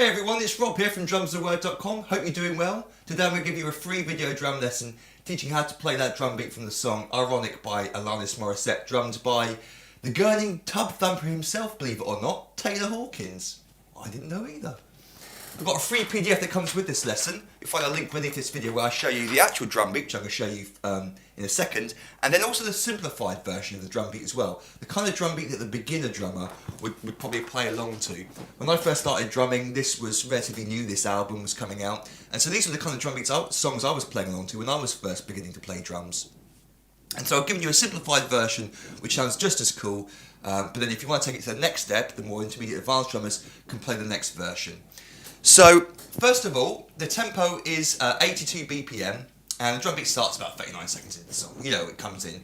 Hey everyone, it's Rob here from drumstheword.com. Hope you're doing well. Today I'm going to give you a free video drum lesson teaching how to play that drum beat from the song Ironic by Alanis Morissette, drummed by the gurning tub thumper himself, believe it or not, Taylor Hawkins. I didn't know either. We've got a free PDF that comes with this lesson. You'll find a link beneath this video where I show you the actual drum beat, which I'm going to show you in a second, and then also the simplified version of the drum beat as well. The kind of drum beat that the beginner drummer would probably play along to. When I first started drumming, this was relatively new, this album was coming out, and so these were the kind of drum beats, songs I was playing along to when I was first beginning to play drums. And so I've given you a simplified version which sounds just as cool, but then if you want to take it to the next step, the more intermediate advanced drummers can play the next version. So, first of all, the tempo is 82 BPM, and the drum beat starts about 39 seconds into the song. You know, it comes in.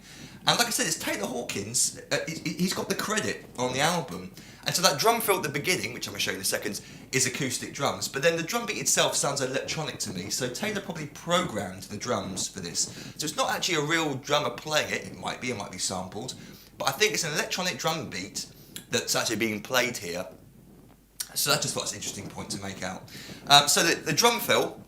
And like I said, it's Taylor Hawkins. He's got the credit on the album. And so that drum fill at the beginning, which I'm going to show you in a second, is acoustic drums. But then the drum beat itself sounds electronic to me, so Taylor probably programmed the drums for this. So it's not actually a real drummer playing it. It might be sampled. But I think it's an electronic drum beat that's actually being played here. So that's just what's an interesting point to make out. So the drum fill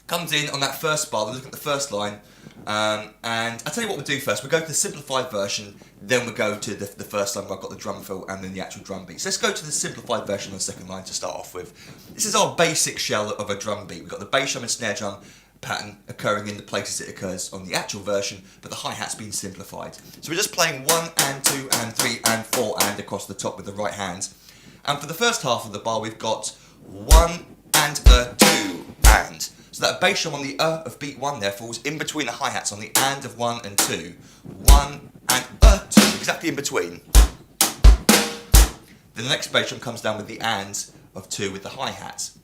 comes in on that first bar. We'll look at the first line. And I'll tell you what we'll do first. We'll go to the simplified version, then we'll go to the first line where I've got the drum fill and then the actual drum beat. So let's go to the simplified version on the second line to start off with. This is our basic shell of a drum beat. We've got the bass drum and snare drum pattern occurring in the places it occurs on the actual version, but the hi-hat's been simplified. So we're just playing 1 and 2 and 3 and 4 and across the top with the right hand. And for the first half of the bar, we've got 1 and a 2 and. So that bass drum on the of beat 1 there falls in between the hi-hats on the and of 1 and 2. 1 and a 2, exactly in between. Then the next bass drum comes down with the and of 2 with the hi-hats.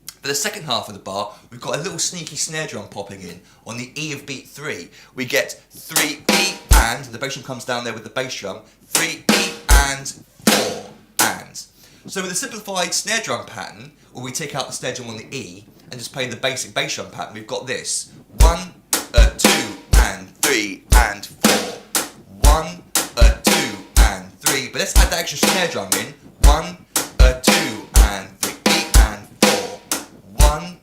For the second half of the bar, we've got a little sneaky snare drum popping in on the E of beat 3. We get 3 E and, the bass drum comes down there with the bass drum, 3 E and 4 and. So with the simplified snare drum pattern, where we take out the snare drum on the E and just play the basic bass drum pattern, we've got this 1, 2 and 3 and 4. 1, 2 and 3. But let's add that extra snare drum in. 1, 2 and 3 E and 4. 1,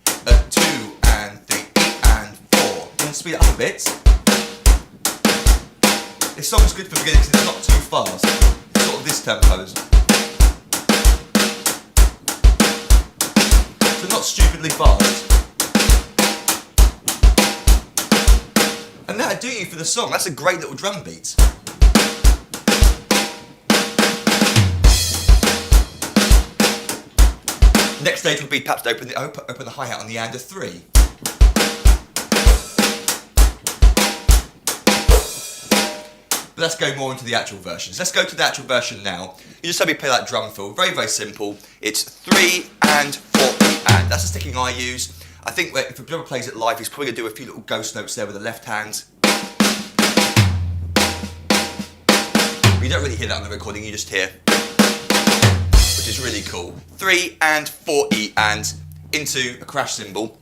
2 and 3 E and 4. Then speed it up a bit. This song is good for beginners because it's not too fast. It's sort of this tempo. So not stupidly fast. And that'll do you for the song. That's a great little drum beat. Next stage will be perhaps to open the hi-hat on the and of 3. But let's go more into the actual versions. Let's go to the actual version now. You just have me play that drum fill. Very, very simple. It's 3 and 4 E and. That's the sticking I use. I think if a drummer plays it live, he's probably going to do a few little ghost notes there with the left hand. But you don't really hear that on the recording, you just hear. Which is really cool. 3 and 4 E and into a crash cymbal,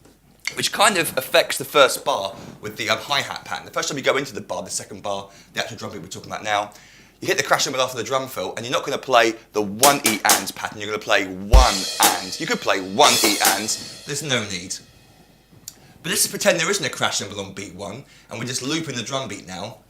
which kind of affects the first bar with the hi-hat pattern. The first time you go into the bar, the second bar, the actual drum beat we're talking about now, you hit the crash cymbal after the drum fill, and you're not going to play the 1 E and pattern, you're going to play 1 and. You could play 1 E and, there's no need. But let's just pretend there isn't a crash cymbal on beat 1, and we're just looping the drum beat now.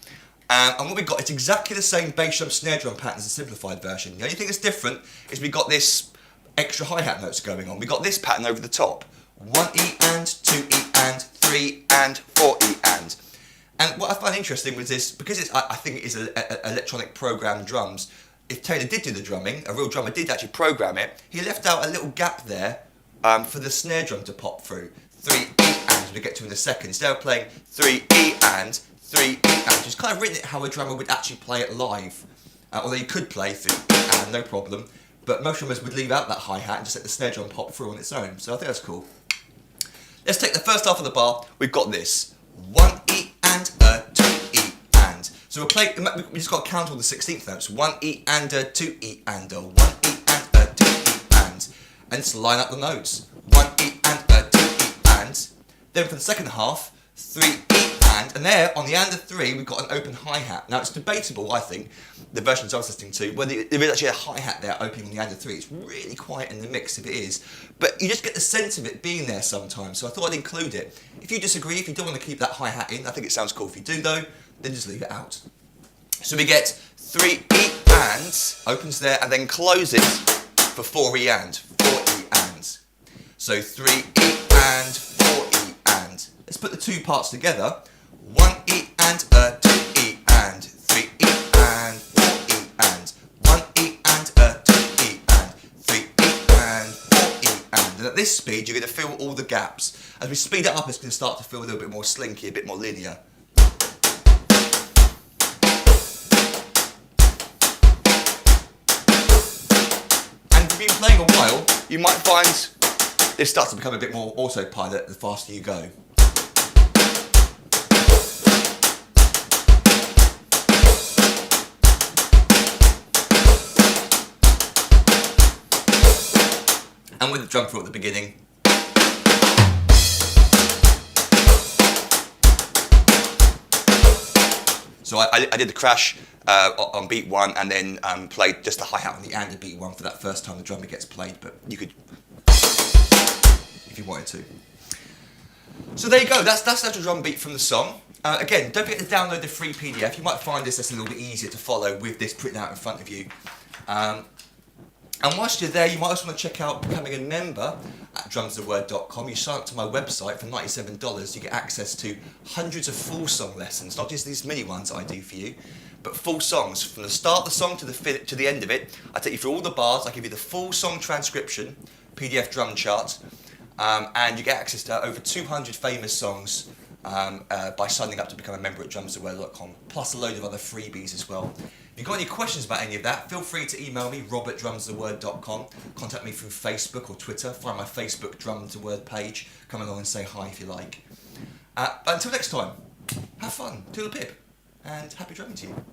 And what we've got is exactly the same bass drum, snare drum pattern as the simplified version. The only thing that's different is we've got this extra hi-hat notes going on. We've got this pattern over the top. 1 E and, 2 E and, 3 and, 4 E and. And what I find interesting was this, because I think it is electronic programmed drums, if Taylor did do the drumming, a real drummer did actually program it, he left out a little gap there for the snare drum to pop through. 3 E and, we'll get to in a second. Instead of playing 3 E and, 3 E and, just kind of written it how a drummer would actually play it live. Although you could play 3 E and, no problem, but most drummers would leave out that hi-hat and just let the snare drum pop through on its own, so I think that's cool. Let's take the first half of the bar. We've got this 1 E and a 2 E and. So we just got to count all the 16th notes. 1 E and a 2 E and a 1 E and a 2 E and. And just line up the notes. 1 E and a 2 E and. Then for the second half, 3 E and there on the and of 3 we've got an open hi-hat. Now it's debatable, I think, the versions I was listening to, whether there is actually a hi-hat there opening on the and of 3. It's really quiet in the mix if it is, but you just get the sense of it being there sometimes, so I thought I'd include it. If you disagree, if you don't want to keep that hi-hat in, I think it sounds cool. If you do though, then just leave it out. So we get 3 E ands, opens there, and then closes for 4 E and, 4 E ands. So 3 E and, 4 E and. Let's put the two parts together. 1 E and a 2 E and, 3 E and, 4 E and, 1 E and a 2 E and, 3 E and, 4 E and. And at this speed, you're going to fill all the gaps. As we speed it up, it's going to start to feel a little bit more slinky, a bit more linear. If you've been playing a while, you might find this starts to become a bit more autopilot the faster you go. And with the drum fill at the beginning. So I did the crash on beat 1 and then played just the hi-hat on the and of beat 1 for that first time the drummer gets played, but you could, if you wanted to. So there you go, that's the actual drum beat from the song. Again, don't forget to download the free PDF. You might find this a little bit easier to follow with this printed out in front of you. And whilst you're there, you might also want to check out becoming a member at drumstheword.com. You sign up to my website for $97. You get access to hundreds of full song lessons, not just these mini ones I do for you, but full songs. From the start of the song to the end of it, I take you through all the bars, I give you the full song transcription, PDF drum chart, and you get access to over 200 famous songs by signing up to become a member at drumstheword.com, plus a load of other freebies as well. If you've got any questions about any of that, feel free to email me, rob@drumstheword.com. Contact me through Facebook or Twitter. Find my Facebook Drum to Word page. Come along and say hi if you like. But until next time, have fun, toodle pip, and happy drumming to you.